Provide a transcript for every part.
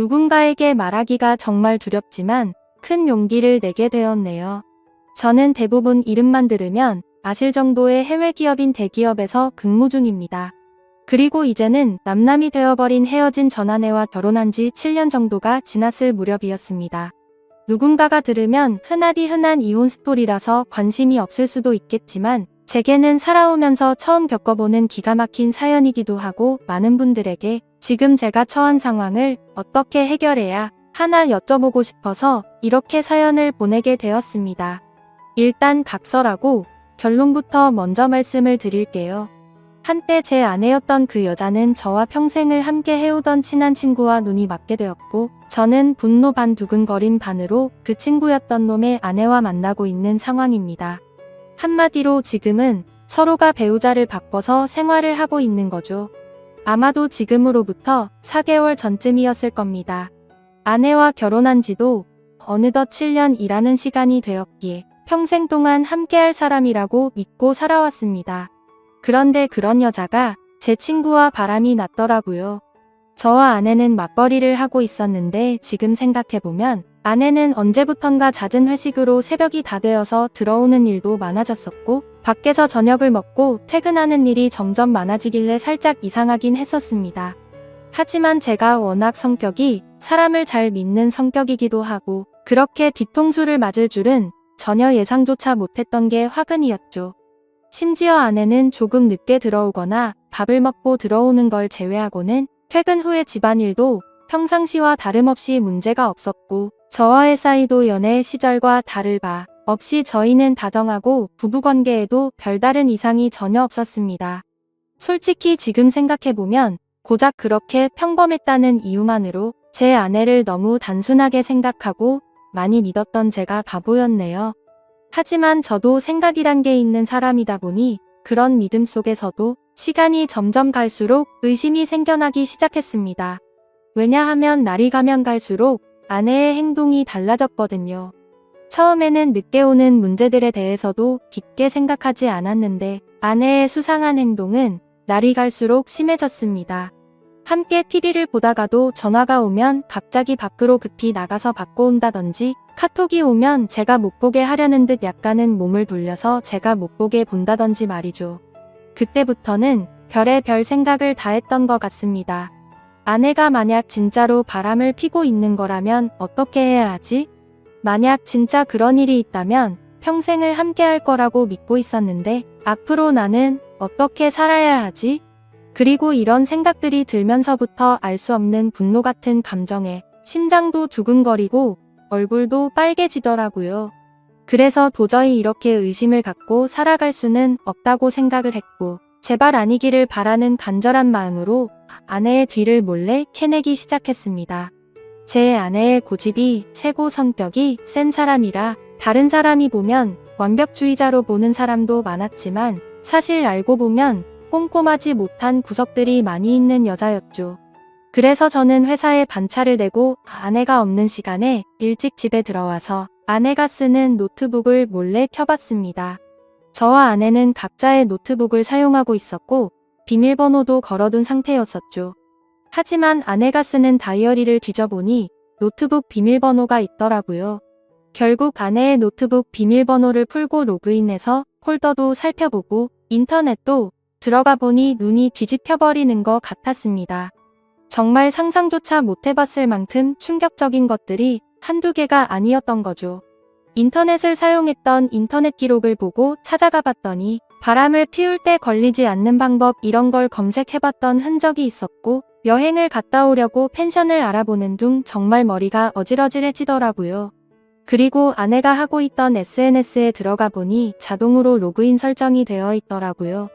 누군가에게 말하기가 정말 두렵지만 큰 용기를 내게 되었네요. 저는 대부분 이름만 들으면 아실 정도의 해외 기업인 대기업에서 근무 중입니다. 그리고 이제는 남남이 되어버린 헤어진 전 아내와 결혼한 지 7년 정도가 지났을 무렵이었습니다. 누군가가 들으면 흔하디 흔한 이혼 스토리라서 관심이 없을 수도 있겠지만 제게는 살아오면서 처음 겪어보는 기가 막힌 사연이기도 하고 많은 분들에게 지금 제가 처한 상황을 어떻게 해결해야 하나 여쭤보고 싶어서 이렇게 사연을 보내게 되었습니다. 일단 각설하고 결론부터 먼저 말씀을 드릴게요. 한때 제 아내였던 그 여자는 저와 평생을 함께 해오던 친한 친구와 눈이 맞게 되었고 저는 분노 반 두근거림 반으로 그 친구였던 놈의 아내와 만나고 있는 상황입니다. 한마디로 지금은 서로가 배우자를 바꿔서 생활을 하고 있는 거죠. 아마도 지금으로부터 4개월 전쯤이었을 겁니다. 아내와 결혼한 지도 어느덧 7년이라는 시간이 되었기에 평생 동안 함께할 사람이라고 믿고 살아왔습니다. 그런데 그런 여자가 제 친구와 바람이 났더라고요. 저와 아내는 맞벌이를 하고 있었는데 지금 생각해보면 아내는 언제부턴가 잦은 회식으로 새벽이 다 되어서 들어오는 일도 많아졌었고 밖에서 저녁을 먹고 퇴근하는 일이 점점 많아지길래 살짝 이상하긴 했었습니다. 하지만 제가 워낙 성격이 사람을 잘 믿는 성격이기도 하고 그렇게 뒤통수를 맞을 줄은 전혀 예상조차 못했던 게 화근이었죠. 심지어 아내는 조금 늦게 들어오거나 밥을 먹고 들어오는 걸 제외하고는 퇴근 후의 집안일도 평상시와 다름없이 문제가 없었고 저와의 사이도 연애 시절과 다를 바 없이 저희는 다정하고 부부관계에도 별다른 이상이 전혀 없었습니다. 솔직히 지금 생각해보면 고작 그렇게 평범했다는 이유만으로 제 아내를 너무 단순하게 생각하고 많이 믿었던 제가 바보였네요. 하지만 저도 생각이란 게 있는 사람이다 보니 그런 믿음 속에서도 시간이 점점 갈수록 의심이 생겨나기 시작했습니다. 왜냐하면 날이 가면 갈수록 아내의 행동이 달라졌거든요. 처음에는 늦게 오는 문제들에 대해서도 깊게 생각하지 않았는데 아내의 수상한 행동은 날이 갈수록 심해졌습니다. 함께 TV를 보다가도 전화가 오면 갑자기 밖으로 급히 나가서 받고 온다든지 카톡이 오면 제가 못 보게 하려는 듯 약간은 몸을 돌려서 제가 못 보게 본다든지 말이죠. 그때부터는 별의별 생각을 다 했던 것 같습니다. 아내가 만약 진짜로 바람을 피고 있는 거라면 어떻게 해야 하지? 만약 진짜 그런 일이 있다면 평생을 함께 할 거라고 믿고 있었는데 앞으로 나는 어떻게 살아야 하지? 그리고 이런 생각들이 들면서부터 알 수 없는 분노 같은 감정에 심장도 두근거리고 얼굴도 빨개지더라고요. 그래서 도저히 이렇게 의심을 갖고 살아갈 수는 없다고 생각을 했고 제발 아니기를 바라는 간절한 마음으로 아내의 뒤를 몰래 캐내기 시작했습니다. 제 아내의 고집이 세고 성격이 센 사람이라 다른 사람이 보면 완벽주의자로 보는 사람도 많았지만 사실 알고 보면 꼼꼼하지 못한 구석들이 많이 있는 여자였죠. 그래서 저는 회사에 반차를 내고 아내가 없는 시간에 일찍 집에 들어와서 아내가 쓰는 노트북을 몰래 켜봤습니다. 저와 아내는 각자의 노트북을 사용하고 있었고 비밀번호도 걸어둔 상태였었죠. 하지만 아내가 쓰는 다이어리를 뒤져보니 노트북 비밀번호가 있더라고요. 결국 아내의 노트북 비밀번호를 풀고 로그인해서 폴더도 살펴보고 인터넷도 들어가 보니 눈이 뒤집혀버리는 것 같았습니다. 정말 상상조차 못해봤을 만큼 충격적인 것들이 한두 개가 아니었던 거죠. 인터넷을 사용했던 인터넷 기록을 보고 찾아가 봤더니 바람을 피울 때 걸리지 않는 방법 이런 걸 검색해봤던 흔적이 있었고 여행을 갔다 오려고 펜션을 알아보는 둥 정말 머리가 어질어질해지더라고요. 그리고 아내가 하고 있던 SNS에 들어가 보니 자동으로 로그인 설정이 되어 있더라고요.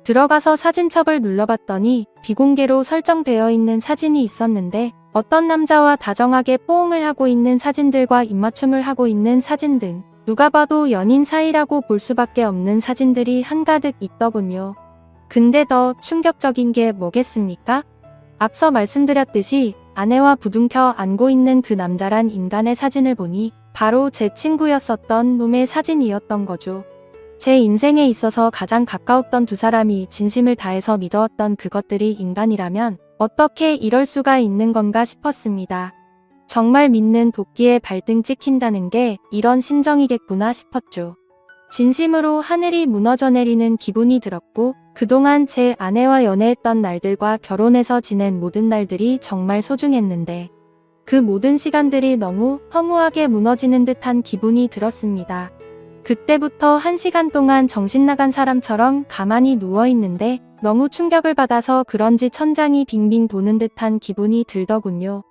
들어가서 사진첩을 눌러봤더니 비공개로 설정되어 있는 사진이 있었는데 어떤 남자와 다정하게 포옹을 하고 있는 사진들과 입맞춤을 하고 있는 사진 등 누가 봐도 연인 사이라고 볼 수밖에 없는 사진들이 한가득 있더군요. 근데 더 충격적인 게 뭐겠습니까? 앞서 말씀드렸듯이 아내와 부둥켜 안고 있는 그 남자란 인간의 사진을 보니 바로 제 친구였었던 놈의 사진이었던 거죠. 제 인생에 있어서 가장 가까웠던 두 사람이 진심을 다해서 믿어왔던 그것들이 인간이라면 어떻게 이럴 수가 있는 건가 싶었습니다. 정말 믿는 도끼에 발등 찍힌다는 게 이런 심정이겠구나 싶었죠. 진심으로 하늘이 무너져 내리는 기분이 들었고 그동안 제 아내와 연애했던 날들과 결혼해서 지낸 모든 날들이 정말 소중했는데 그 모든 시간들이 너무 허무하게 무너지는 듯한 기분이 들었습니다. 그때부터 1시간 동안 정신 나간 사람처럼 가만히 누워있는데 너무 충격을 받아서 그런지 천장이 빙빙 도는 듯한 기분이 들더군요.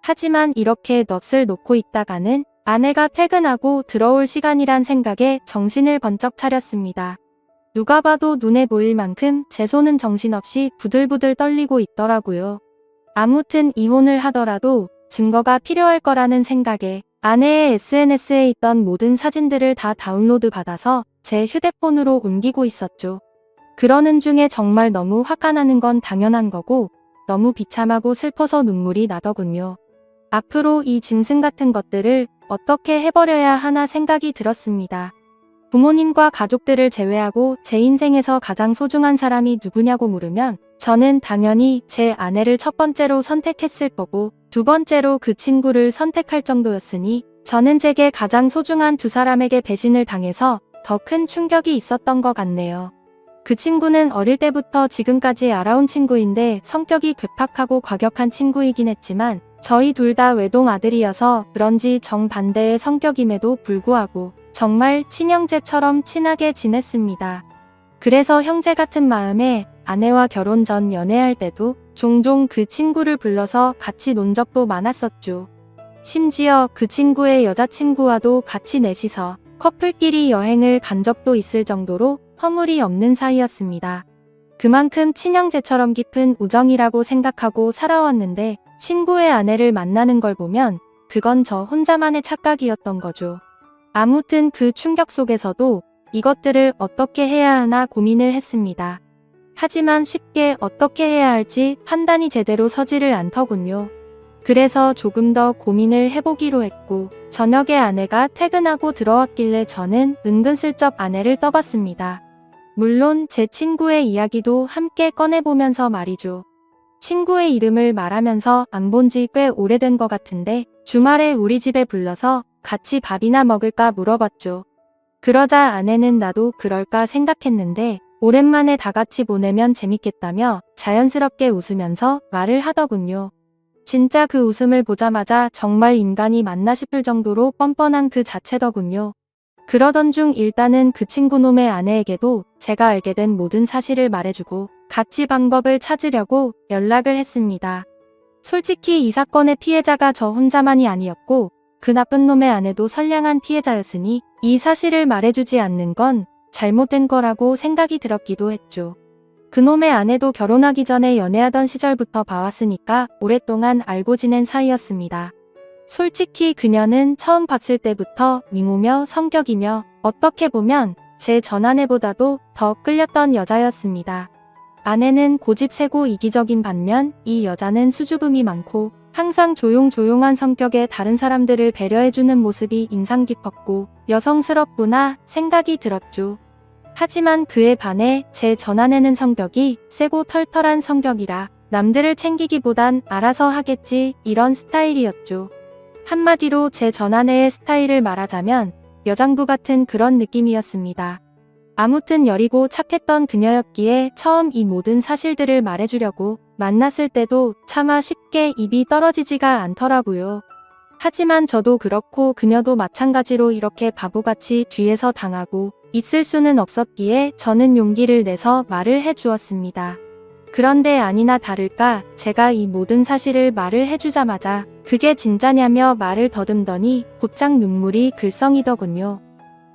하지만 이렇게 넋을 놓고 있다가는 아내가 퇴근하고 들어올 시간이란 생각에 정신을 번쩍 차렸습니다. 누가 봐도 눈에 보일 만큼 제 손은 정신없이 부들부들 떨리고 있더라고요. 아무튼 이혼을 하더라도 증거가 필요할 거라는 생각에 아내의 SNS에 있던 모든 사진들을 다 다운로드 받아서 제 휴대폰으로 옮기고 있었죠. 그러는 중에 정말 너무 화가 나는 건 당연한 거고 너무 비참하고 슬퍼서 눈물이 나더군요. 앞으로 이 짐승 같은 것들을 어떻게 해버려야 하나 생각이 들었습니다. 부모님과 가족들을 제외하고 제 인생에서 가장 소중한 사람이 누구냐고 물으면 저는 당연히 제 아내를 첫 번째로 선택했을 거고 두 번째로 그 친구를 선택할 정도였으니 저는 제게 가장 소중한 두 사람에게 배신을 당해서 더 큰 충격이 있었던 것 같네요. 그 친구는 어릴 때부터 지금까지 알아온 친구인데 성격이 괴팍하고 과격한 친구이긴 했지만 저희 둘 다 외동 아들이어서 그런지 정반대의 성격임에도 불구하고 정말 친형제처럼 친하게 지냈습니다. 그래서 형제 같은 마음에 아내와 결혼 전 연애할 때도 종종 그 친구를 불러서 같이 논 적도 많았었죠. 심지어 그 친구의 여자친구와도 같이 넷이서 커플끼리 여행을 간 적도 있을 정도로 허물이 없는 사이였습니다. 그만큼 친형제처럼 깊은 우정이라고 생각하고 살아왔는데 친구의 아내를 만나는 걸 보면 그건 저 혼자만의 착각이었던 거죠. 아무튼 그 충격 속에서도 이것들을 어떻게 해야 하나 고민을 했습니다. 하지만 쉽게 어떻게 해야 할지 판단이 제대로 서지를 않더군요. 그래서 조금 더 고민을 해보기로 했고 저녁에 아내가 퇴근하고 들어왔길래 저는 은근슬쩍 아내를 떠봤습니다. 물론 제 친구의 이야기도 함께 꺼내보면서 말이죠. 친구의 이름을 말하면서 안 본 지 꽤 오래된 것 같은데 주말에 우리 집에 불러서 같이 밥이나 먹을까 물어봤죠. 그러자 아내는 나도 그럴까 생각했는데 오랜만에 다 같이 보내면 재밌겠다며 자연스럽게 웃으면서 말을 하더군요. 진짜 그 웃음을 보자마자 정말 인간이 맞나 싶을 정도로 뻔뻔한 그 자체더군요. 그러던 중 일단은 그 친구놈의 아내에게도 제가 알게 된 모든 사실을 말해주고 같이 방법을 찾으려고 연락을 했습니다. 솔직히 이 사건의 피해자가 저 혼자만이 아니었고 그 나쁜 놈의 아내도 선량한 피해자였으니 이 사실을 말해주지 않는 건 잘못된 거라고 생각이 들었기도 했죠. 그놈의 아내도 결혼하기 전에 연애하던 시절부터 봐왔으니까 오랫동안 알고 지낸 사이였습니다. 솔직히 그녀는 처음 봤을 때부터 미모며 성격이며 어떻게 보면 제 전아내보다도 더 끌렸던 여자였습니다. 아내는 고집세고 이기적인 반면 이 여자는 수줍음이 많고 항상 조용조용한 성격에 다른 사람들을 배려해주는 모습이 인상 깊었고 여성스럽구나 생각이 들었죠. 하지만 그에 반해 제 전아내는 성격이 세고 털털한 성격이라 남들을 챙기기보단 알아서 하겠지 이런 스타일이었죠. 한마디로 제 전아내의 스타일을 말하자면 여장부 같은 그런 느낌이었습니다. 아무튼 여리고 착했던 그녀였기에 처음 이 모든 사실들을 말해주려고 만났을 때도 차마 쉽게 입이 떨어지지가 않더라고요. 하지만 저도 그렇고 그녀도 마찬가지로 이렇게 바보같이 뒤에서 당하고 있을 수는 없었기에 저는 용기를 내서 말을 해주었습니다. 그런데 아니나 다를까 제가 이 모든 사실을 말을 해주자마자 그게 진짜냐며 말을 더듬더니 곧장 눈물이 글썽이더군요.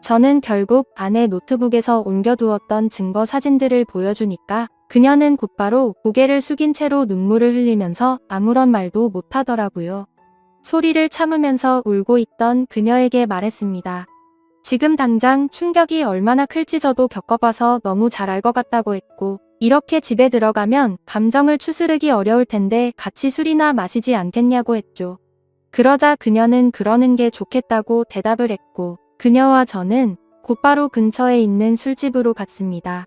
저는 결국 아내 노트북에서 옮겨두었던 증거 사진들을 보여주니까 그녀는 곧바로 고개를 숙인 채로 눈물을 흘리면서 아무런 말도 못하더라고요. 소리를 참으면서 울고 있던 그녀에게 말했습니다. 지금 당장 충격이 얼마나 클지 저도 겪어봐서 너무 잘 알 것 같다고 했고 이렇게 집에 들어가면 감정을 추스르기 어려울 텐데 같이 술이나 마시지 않겠냐고 했죠. 그러자 그녀는 그러는 게 좋겠다고 대답을 했고 그녀와 저는 곧바로 근처에 있는 술집으로 갔습니다.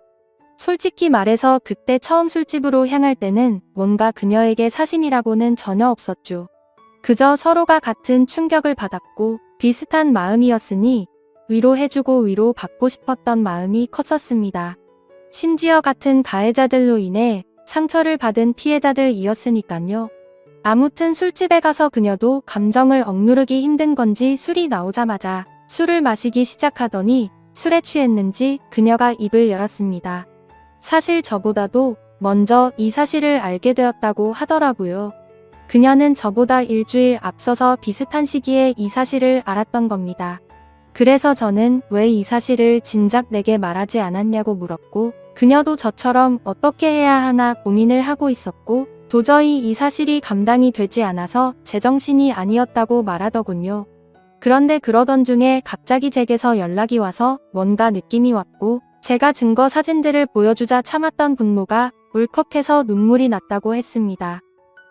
솔직히 말해서 그때 처음 술집으로 향할 때는 뭔가 그녀에게 사심이라고는 전혀 없었죠. 그저 서로가 같은 충격을 받았고 비슷한 마음이었으니 위로해주고 위로받고 싶었던 마음이 컸었습니다. 심지어 같은 가해자들로 인해 상처를 받은 피해자들이었으니깐요. 아무튼 술집에 가서 그녀도 감정을 억누르기 힘든 건지 술이 나오자마자 술을 마시기 시작하더니 술에 취했는지 그녀가 입을 열었습니다. 사실 저보다도 먼저 이 사실을 알게 되었다고 하더라고요. 그녀는 저보다 일주일 앞서서 비슷한 시기에 이 사실을 알았던 겁니다. 그래서 저는 왜 이 사실을 진작 내게 말하지 않았냐고 물었고, 그녀도 저처럼 어떻게 해야 하나 고민을 하고 있었고, 도저히 이 사실이 감당이 되지 않아서 제정신이 아니었다고 말하더군요. 그런데 그러던 중에 갑자기 제게서 연락이 와서 뭔가 느낌이 왔고, 제가 증거 사진들을 보여주자 참았던 분노가 울컥해서 눈물이 났다고 했습니다.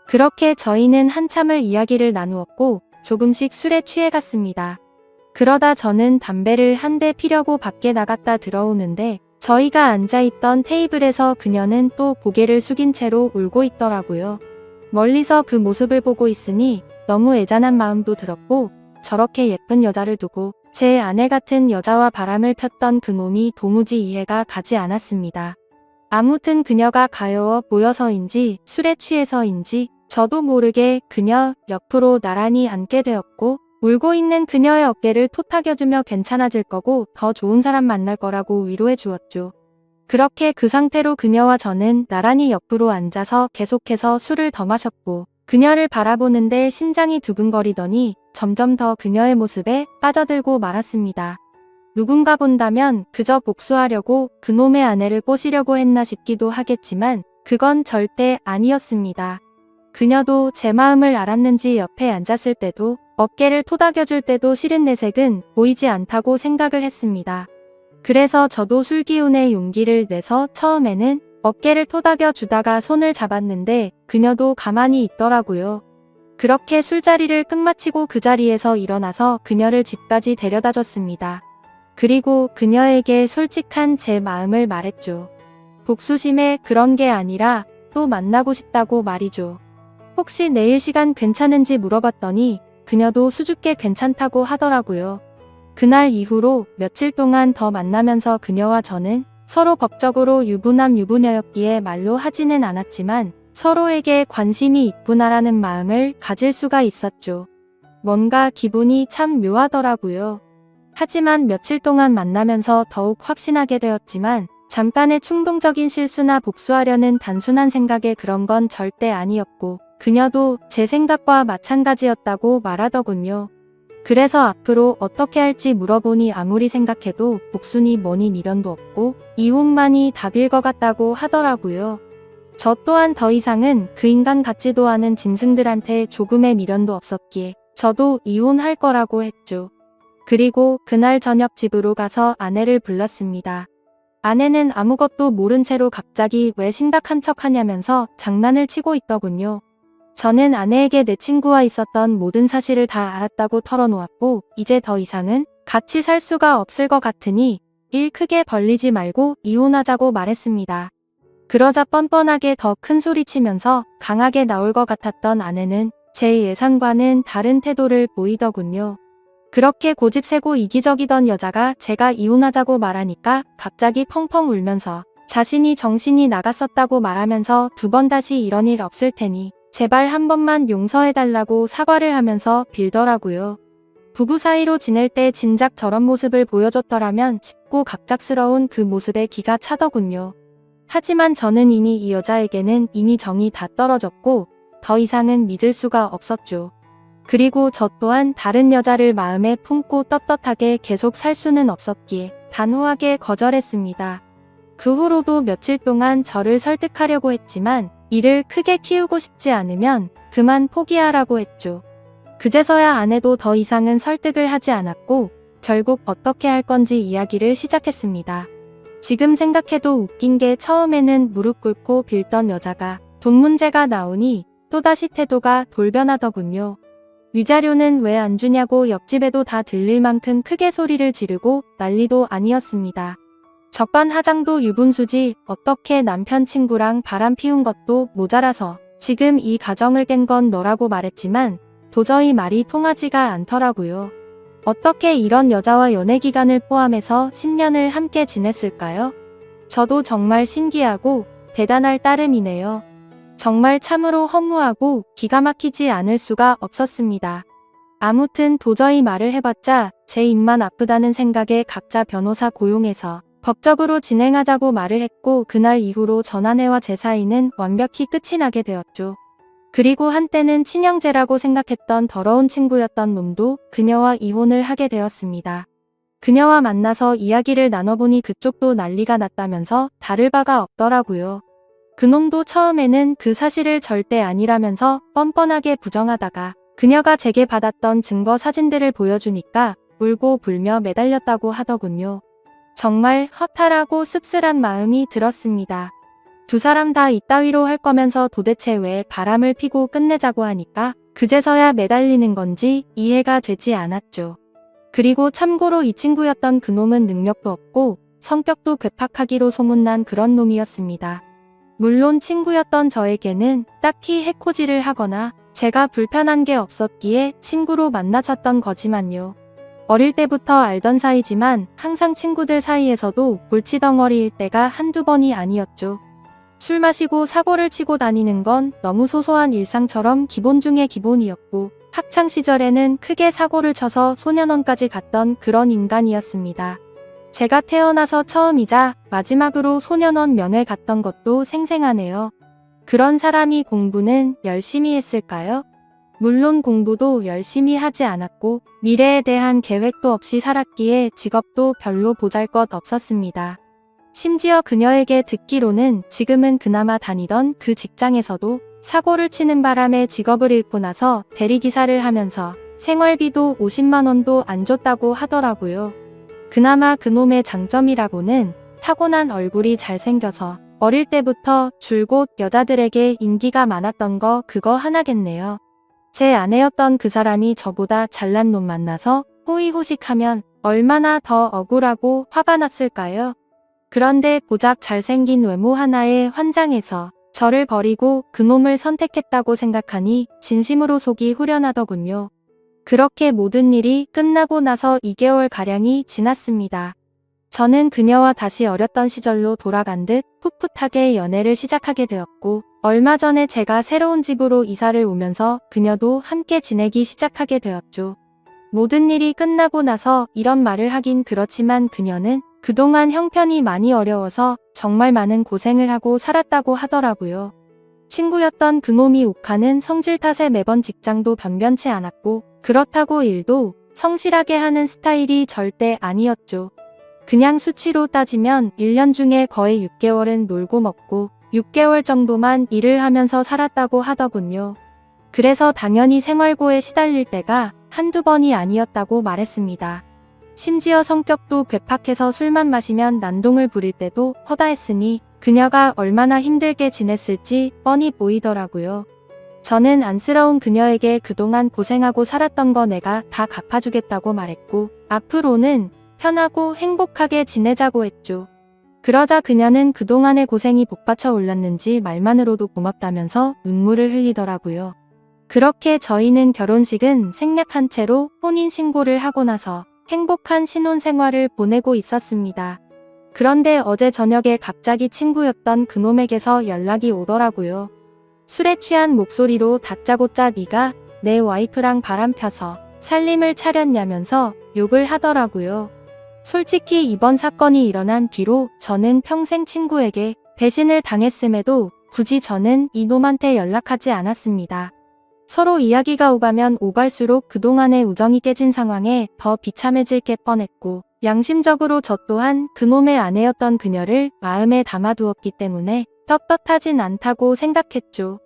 그렇게 저희는 한참을 이야기를 나누었고 조금씩 술에 취해갔습니다. 그러다 저는 담배를 한 대 피려고 밖에 나갔다 들어오는데 저희가 앉아있던 테이블에서 그녀는 또 고개를 숙인 채로 울고 있더라고요. 멀리서 그 모습을 보고 있으니 너무 애잔한 마음도 들었고 저렇게 예쁜 여자를 두고 제 아내 같은 여자와 바람을 폈던 그 몸이 도무지 이해가 가지 않았습니다. 아무튼 그녀가 가여워 보여서인지 술에 취해서인지 저도 모르게 그녀 옆으로 나란히 앉게 되었고 울고 있는 그녀의 어깨를 토닥여주며 괜찮아질 거고 더 좋은 사람 만날 거라고 위로해 주었죠. 그렇게 그 상태로 그녀와 저는 나란히 옆으로 앉아서 계속해서 술을 더 마셨고 그녀를 바라보는데 심장이 두근거리더니 점점 더 그녀의 모습에 빠져들고 말았습니다. 누군가 본다면 그저 복수하려고 그놈의 아내를 꼬시려고 했나 싶기도 하겠지만 그건 절대 아니었습니다. 그녀도 제 마음을 알았는지 옆에 앉았을 때도 어깨를 토닥여줄 때도 싫은 내색은 보이지 않다고 생각을 했습니다. 그래서 저도 술기운에 용기를 내서 처음에는 어깨를 토닥여 주다가 손을 잡았는데 그녀도 가만히 있더라고요. 그렇게 술자리를 끝마치고 그 자리에서 일어나서 그녀를 집까지 데려다 줬습니다. 그리고 그녀에게 솔직한 제 마음을 말했죠. 복수심에 그런 게 아니라 또 만나고 싶다고 말이죠. 혹시 내일 시간 괜찮은지 물어봤더니 그녀도 수줍게 괜찮다고 하더라고요. 그날 이후로 며칠 동안 더 만나면서 그녀와 저는 서로 법적으로 유부남 유부녀였기에 말로 하지는 않았지만 서로에게 관심이 있구나라는 마음을 가질 수가 있었죠. 뭔가 기분이 참 묘하더라고요. 하지만 며칠 동안 만나면서 더욱 확신하게 되었지만 잠깐의 충동적인 실수나 복수하려는 단순한 생각에 그런 건 절대 아니었고 그녀도 제 생각과 마찬가지였다고 말하더군요. 그래서 앞으로 어떻게 할지 물어보니 아무리 생각해도 복수니 뭐니 미련도 없고 이혼만이 답일 것 같다고 하더라고요. 저 또한 더 이상은 그 인간 같지도 않은 짐승들한테 조금의 미련도 없었기에 저도 이혼할 거라고 했죠. 그리고 그날 저녁 집으로 가서 아내를 불렀습니다. 아내는 아무것도 모른 채로 갑자기 왜 심각한 척 하냐면서 장난을 치고 있더군요. 저는 아내에게 내 친구와 있었던 모든 사실을 다 알았다고 털어놓았고 이제 더 이상은 같이 살 수가 없을 것 같으니 일 크게 벌리지 말고 이혼하자고 말했습니다. 그러자 뻔뻔하게 더 큰 소리 치면서 강하게 나올 것 같았던 아내는 제 예상과는 다른 태도를 보이더군요. 그렇게 고집세고 이기적이던 여자가 제가 이혼하자고 말하니까 갑자기 펑펑 울면서 자신이 정신이 나갔었다고 말하면서 두 번 다시 이런 일 없을 테니 제발 한 번만 용서해달라고 사과를 하면서 빌더라고요. 부부 사이로 지낼 때 진작 저런 모습을 보여줬더라면 싶고 갑작스러운 그 모습에 기가 차더군요. 하지만 저는 이미 이 여자에게는 이미 정이 다 떨어졌고 더 이상은 믿을 수가 없었죠. 그리고 저 또한 다른 여자를 마음에 품고 떳떳하게 계속 살 수는 없었기에 단호하게 거절했습니다. 그 후로도 며칠 동안 저를 설득하려고 했지만 이를 크게 키우고 싶지 않으면 그만 포기하라고 했죠. 그제서야 아내도 더 이상은 설득을 하지 않았고 결국 어떻게 할 건지 이야기를 시작했습니다. 지금 생각해도 웃긴 게 처음에는 무릎 꿇고 빌던 여자가 돈 문제가 나오니 또다시 태도가 돌변하더군요. 위자료는 왜 안 주냐고 옆집에도 다 들릴 만큼 크게 소리를 지르고 난리도 아니었습니다. 적반하장도 유분수지 어떻게 남편 친구랑 바람 피운 것도 모자라서 지금 이 가정을 깬 건 너라고 말했지만 도저히 말이 통하지가 않더라고요. 어떻게 이런 여자와 연애 기간을 포함해서 10년을 함께 지냈을까요? 저도 정말 신기하고 대단할 따름이네요. 정말 참으로 허무하고 기가 막히지 않을 수가 없었습니다. 아무튼 도저히 말을 해봤자 제 입만 아프다는 생각에 각자 변호사 고용해서 법적으로 진행하자고 말을 했고 그날 이후로 전아내와 제 사이는 완벽히 끝이 나게 되었죠. 그리고 한때는 친형제라고 생각했던 더러운 친구였던 놈도 그녀와 이혼을 하게 되었습니다. 그녀와 만나서 이야기를 나눠보니 그쪽도 난리가 났다면서 다를 바가 없더라고요. 그놈도 처음에는 그 사실을 절대 아니라면서 뻔뻔하게 부정하다가 그녀가 제게 받았던 증거 사진들을 보여주니까 울고 불며 매달렸다고 하더군요. 정말 허탈하고 씁쓸한 마음이 들었습니다. 두 사람 다 이따위로 할 거면서 도대체 왜 바람을 피고 끝내자고 하니까 그제서야 매달리는 건지 이해가 되지 않았죠. 그리고 참고로 이 친구였던 그놈은 능력도 없고 성격도 괴팍하기로 소문난 그런 놈이었습니다. 물론 친구였던 저에게는 딱히 해코지를 하거나 제가 불편한 게 없었기에 친구로 만나줬던 거지만요. 어릴 때부터 알던 사이지만 항상 친구들 사이에서도 골치덩어리일 때가 한두 번이 아니었죠. 술 마시고 사고를 치고 다니는 건 너무 소소한 일상처럼 기본 중의 기본이었고 학창시절에는 크게 사고를 쳐서 소년원까지 갔던 그런 인간이었습니다. 제가 태어나서 처음이자 마지막으로 소년원 면회 갔던 것도 생생하네요. 그런 사람이 공부는 열심히 했을까요? 물론 공부도 열심히 하지 않았고 미래에 대한 계획도 없이 살았기에 직업도 별로 보잘것 없었습니다. 심지어 그녀에게 듣기로는 지금은 그나마 다니던 그 직장에서도 사고를 치는 바람에 직업을 잃고 나서 대리기사를 하면서 생활비도 50만 원도 안 줬다고 하더라고요. 그나마 그놈의 장점이라고는 타고난 얼굴이 잘생겨서 어릴 때부터 줄곧 여자들에게 인기가 많았던 거 그거 하나겠네요. 제 아내였던 그 사람이 저보다 잘난 놈 만나서 호의호식하면 얼마나 더 억울하고 화가 났을까요? 그런데 고작 잘생긴 외모 하나에 환장해서 저를 버리고 그놈을 선택했다고 생각하니 진심으로 속이 후련하더군요. 그렇게 모든 일이 끝나고 나서 2개월가량이 지났습니다. 저는 그녀와 다시 어렸던 시절로 돌아간 듯 풋풋하게 연애를 시작하게 되었고 얼마 전에 제가 새로운 집으로 이사를 오면서 그녀도 함께 지내기 시작하게 되었죠. 모든 일이 끝나고 나서 이런 말을 하긴 그렇지만 그녀는 그동안 형편이 많이 어려워서 정말 많은 고생을 하고 살았다고 하더라고요. 친구였던 그놈이 욱하는 성질 탓에 매번 직장도 변변치 않았고 그렇다고 일도 성실하게 하는 스타일이 절대 아니었죠. 그냥 수치로 따지면 1년 중에 거의 6개월은 놀고 먹고 6개월 정도만 일을 하면서 살았다고 하더군요. 그래서 당연히 생활고에 시달릴 때가 한두 번이 아니었다고 말했습니다. 심지어 성격도 괴팍해서 술만 마시면 난동을 부릴 때도 허다했으니 그녀가 얼마나 힘들게 지냈을지 뻔히 보이더라고요. 저는 안쓰러운 그녀에게 그동안 고생하고 살았던 거 내가 다 갚아주겠다고 말했고 앞으로는 편하고 행복하게 지내자고 했죠. 그러자 그녀는 그동안의 고생이 복받쳐 올랐는지 말만으로도 고맙다면서 눈물을 흘리더라고요. 그렇게 저희는 결혼식은 생략한 채로 혼인신고를 하고 나서 행복한 신혼생활을 보내고 있었습니다. 그런데 어제 저녁에 갑자기 친구였던 그놈에게서 연락이 오더라고요. 술에 취한 목소리로 다짜고짜 네가 내 와이프랑 바람 펴서 살림을 차렸냐면서 욕을 하더라고요. 솔직히 이번 사건이 일어난 뒤로 저는 평생 친구에게 배신을 당했음에도 굳이 저는 이놈한테 연락하지 않았습니다. 서로 이야기가 오가면 오갈수록 그동안의 우정이 깨진 상황에 더 비참해질 게 뻔했고 양심적으로 저 또한 그놈의 아내였던 그녀를 마음에 담아두었기 때문에 떳떳하진 않다고 생각했죠.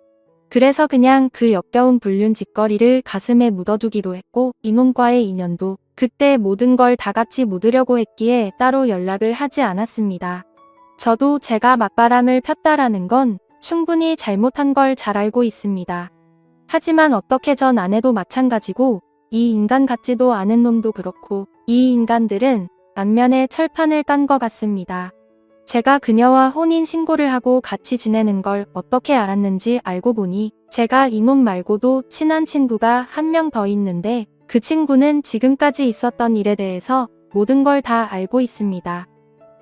그래서 그냥 그 역겨운 불륜 짓거리를 가슴에 묻어두기로 했고 이놈과의 인연도 그때 모든 걸 다 같이 묻으려고 했기에 따로 연락을 하지 않았습니다. 저도 제가 맞바람을 폈다라는 건 충분히 잘못한 걸 잘 알고 있습니다. 하지만 어떻게 전 아내도 마찬가지고 이 인간 같지도 않은 놈도 그렇고 이 인간들은 안면에 철판을 깐 것 같습니다. 제가 그녀와 혼인신고를 하고 같이 지내는 걸 어떻게 알았는지 알고 보니 제가 이놈 말고도 친한 친구가 한 명 더 있는데 그 친구는 지금까지 있었던 일에 대해서 모든 걸 다 알고 있습니다.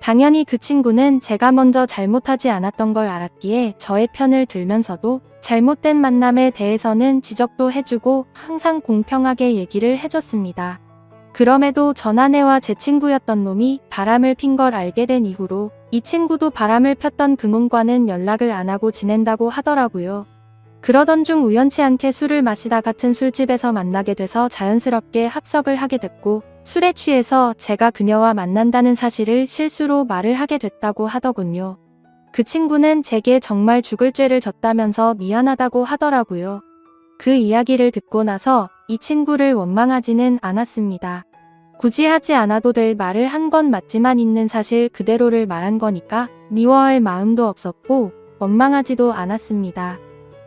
당연히 그 친구는 제가 먼저 잘못하지 않았던 걸 알았기에 저의 편을 들면서도 잘못된 만남에 대해서는 지적도 해주고 항상 공평하게 얘기를 해줬습니다. 그럼에도 전 아내와 제 친구였던 놈이 바람을 핀 걸 알게 된 이후로 이 친구도 바람을 폈던 그 놈과는 연락을 안 하고 지낸다고 하더라고요. 그러던 중 우연치 않게 술을 마시다 같은 술집에서 만나게 돼서 자연스럽게 합석을 하게 됐고 술에 취해서 제가 그녀와 만난다는 사실을 실수로 말을 하게 됐다고 하더군요. 그 친구는 제게 정말 죽을 죄를 졌다면서 미안하다고 하더라고요. 그 이야기를 듣고 나서 이 친구를 원망하지는 않았습니다. 굳이 하지 않아도 될 말을 한 건 맞지만 있는 사실 그대로를 말한 거니까 미워할 마음도 없었고 원망하지도 않았습니다.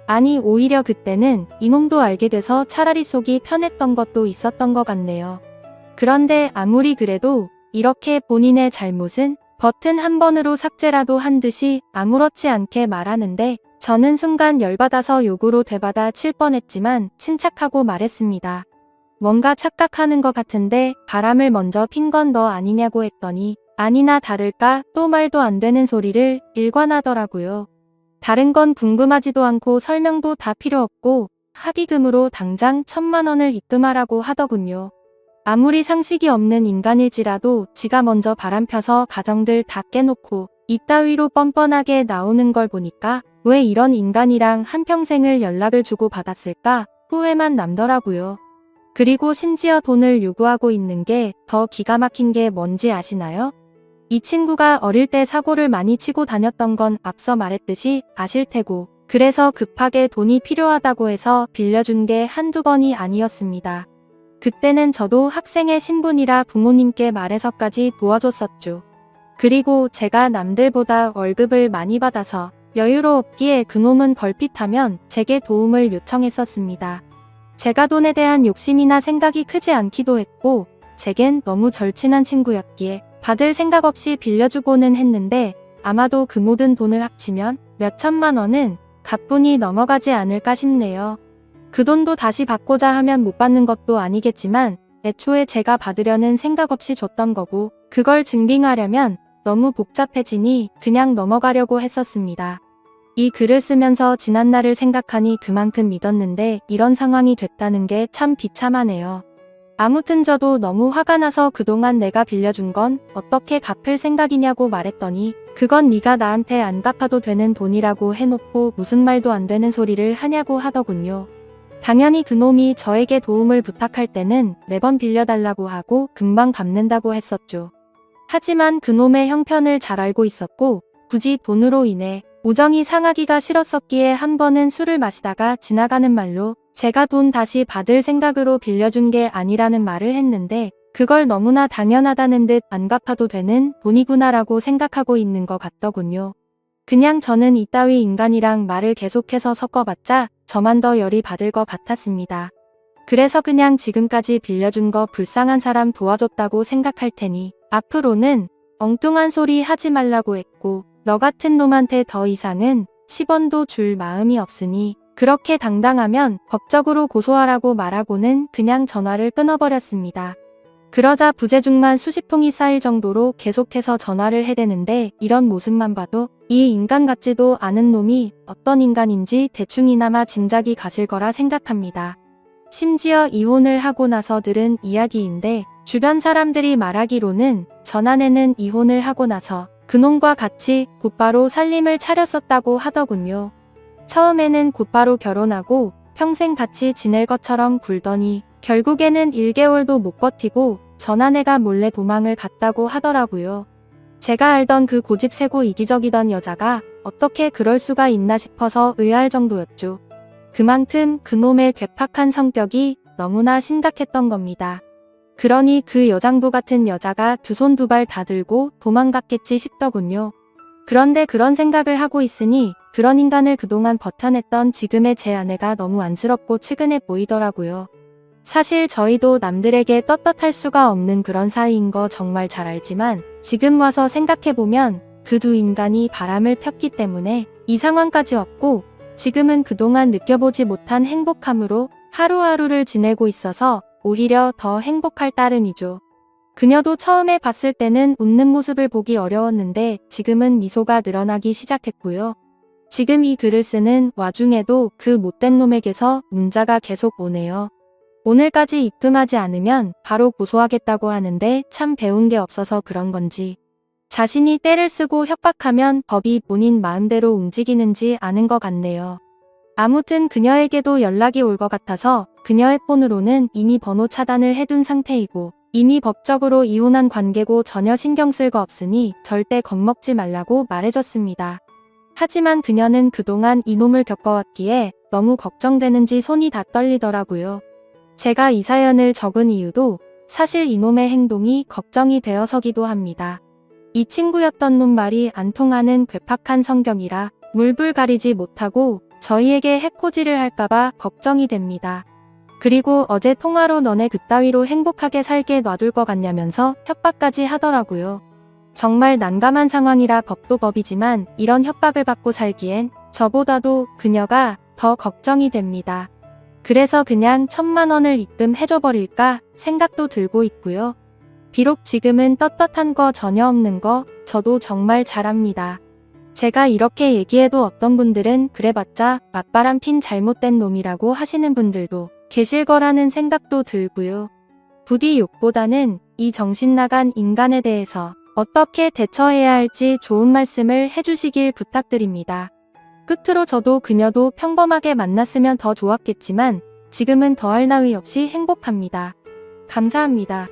아니 오히려 그때는 이놈도 알게 돼서 차라리 속이 편했던 것도 있었던 것 같네요. 그런데 아무리 그래도 이렇게 본인의 잘못은 버튼 한 번으로 삭제라도 한 듯이 아무렇지 않게 말하는데 저는 순간 열받아서 욕으로 되받아 칠 뻔했지만 침착하고 말했습니다. 뭔가 착각하는 것 같은데 바람을 먼저 핀 건 너 아니냐고 했더니 아니나 다를까 또 말도 안 되는 소리를 일관하더라고요. 다른 건 궁금하지도 않고 설명도 다 필요 없고 합의금으로 당장 1,000만 원을 입금하라고 하더군요. 아무리 상식이 없는 인간일지라도 지가 먼저 바람 펴서 가정들 다 깨놓고 이따위로 뻔뻔하게 나오는 걸 보니까 왜 이런 인간이랑 한평생을 연락을 주고 받았을까 후회만 남더라고요. 그리고 심지어 돈을 요구하고 있는 게 더 기가 막힌 게 뭔지 아시나요? 이 친구가 어릴 때 사고를 많이 치고 다녔던 건 앞서 말했듯이 아실 테고 그래서 급하게 돈이 필요하다고 해서 빌려준 게 한두 번이 아니었습니다. 그때는 저도 학생의 신분이라 부모님께 말해서까지 도와줬었죠. 그리고 제가 남들보다 월급을 많이 받아서 여유로웠기에 그놈은 걸핏하면 제게 도움을 요청했었습니다. 제가 돈에 대한 욕심이나 생각이 크지 않기도 했고 제겐 너무 절친한 친구였기에 받을 생각 없이 빌려주고는 했는데 아마도 그 모든 돈을 합치면 몇 천만 원은 가뿐히 넘어가지 않을까 싶네요. 그 돈도 다시 받고자 하면 못 받는 것도 아니겠지만 애초에 제가 받으려는 생각 없이 줬던 거고 그걸 증빙하려면 너무 복잡해지니 그냥 넘어가려고 했었습니다. 이 글을 쓰면서 지난 날을 생각하니 그만큼 믿었는데 이런 상황이 됐다는 게 참 비참하네요. 아무튼 저도 너무 화가 나서 그동안 내가 빌려준 건 어떻게 갚을 생각이냐고 말했더니 그건 네가 나한테 안 갚아도 되는 돈이라고 해놓고 무슨 말도 안 되는 소리를 하냐고 하더군요. 당연히 그놈이 저에게 도움을 부탁할 때는 매번 빌려달라고 하고 금방 갚는다고 했었죠. 하지만 그놈의 형편을 잘 알고 있었고 굳이 돈으로 인해 우정이 상하기가 싫었었기에 한 번은 술을 마시다가 지나가는 말로 제가 돈 다시 받을 생각으로 빌려준 게 아니라는 말을 했는데 그걸 너무나 당연하다는 듯 안 갚아도 되는 돈이구나라고 생각하고 있는 것 같더군요. 그냥 저는 이따위 인간이랑 말을 계속해서 섞어봤자 저만 더 열이 받을 것 같았습니다. 그래서 그냥 지금까지 빌려준 거 불쌍한 사람 도와줬다고 생각할 테니 앞으로는 엉뚱한 소리 하지 말라고 했고 너 같은 놈한테 더 이상은 10원도 줄 마음이 없으니 그렇게 당당하면 법적으로 고소하라고 말하고는 그냥 전화를 끊어버렸습니다. 그러자 부재중만 수십 통이 쌓일 정도로 계속해서 전화를 해대는데 이런 모습만 봐도 이 인간 같지도 않은 놈이 어떤 인간인지 대충이나마 짐작이 가실 거라 생각합니다. 심지어 이혼을 하고 나서 들은 이야기인데 주변 사람들이 말하기로는 전 아내는 이혼을 하고 나서 그놈과 같이 곧바로 살림을 차렸었다고 하더군요. 처음에는 곧바로 결혼하고 평생 같이 지낼 것처럼 굴더니 결국에는 1개월도 못 버티고 전 아내가 몰래 도망을 갔다고 하더라고요. 제가 알던 그 고집세고 이기적이던 여자가 어떻게 그럴 수가 있나 싶어서 의아할 정도였죠. 그만큼 그놈의 괴팍한 성격이 너무나 심각했던 겁니다. 그러니 그 여장부 같은 여자가 두 손 두 발 다 들고 도망갔겠지 싶더군요. 그런데 그런 생각을 하고 있으니 그런 인간을 그동안 버텨냈던 지금의 제 아내가 너무 안쓰럽고 측은해 보이더라고요. 사실 저희도 남들에게 떳떳할 수가 없는 그런 사이인 거 정말 잘 알지만 지금 와서 생각해보면 그 두 인간이 바람을 폈기 때문에 이 상황까지 왔고 지금은 그동안 느껴보지 못한 행복함으로 하루하루를 지내고 있어서 오히려 더 행복할 따름이죠. 그녀도 처음에 봤을 때는 웃는 모습을 보기 어려웠는데 지금은 미소가 늘어나기 시작했고요. 지금 이 글을 쓰는 와중에도 그 못된 놈에게서 문자가 계속 오네요. 오늘까지 입금하지 않으면 바로 고소하겠다고 하는데 참 배운 게 없어서 그런 건지 자신이 떼를 쓰고 협박하면 법이 본인 마음대로 움직이는지 아는 것 같네요. 아무튼 그녀에게도 연락이 올 것 같아서 그녀의 폰으로는 이미 번호 차단을 해둔 상태이고 이미 법적으로 이혼한 관계고 전혀 신경 쓸 거 없으니 절대 겁먹지 말라고 말해줬습니다. 하지만 그녀는 그동안 이놈을 겪어왔기에 너무 걱정되는지 손이 다 떨리더라고요. 제가 이 사연을 적은 이유도 사실 이놈의 행동이 걱정이 되어서기도 합니다. 이 친구였던 놈 말이 안 통하는 괴팍한 성격이라 물불 가리지 못하고 저희에게 해코지를 할까봐 걱정이 됩니다. 그리고 어제 통화로 너네 그따위로 행복하게 살게 놔둘 것 같냐면서 협박까지 하더라고요. 정말 난감한 상황이라 법도 법이지만 이런 협박을 받고 살기엔 저보다도 그녀가 더 걱정이 됩니다. 그래서 그냥 1,000만 원을 입금해줘버릴까 생각도 들고 있고요. 비록 지금은 떳떳한 거 전혀 없는 거 저도 정말 잘 압니다. 제가 이렇게 얘기해도 어떤 분들은 그래봤자 맞바람 핀 잘못된 놈이라고 하시는 분들도 계실 거라는 생각도 들고요. 부디 욕보다는 이 정신 나간 인간에 대해서 어떻게 대처해야 할지 좋은 말씀을 해주시길 부탁드립니다. 끝으로 저도 그녀도 평범하게 만났으면 더 좋았겠지만 지금은 더할 나위 없이 행복합니다. 감사합니다.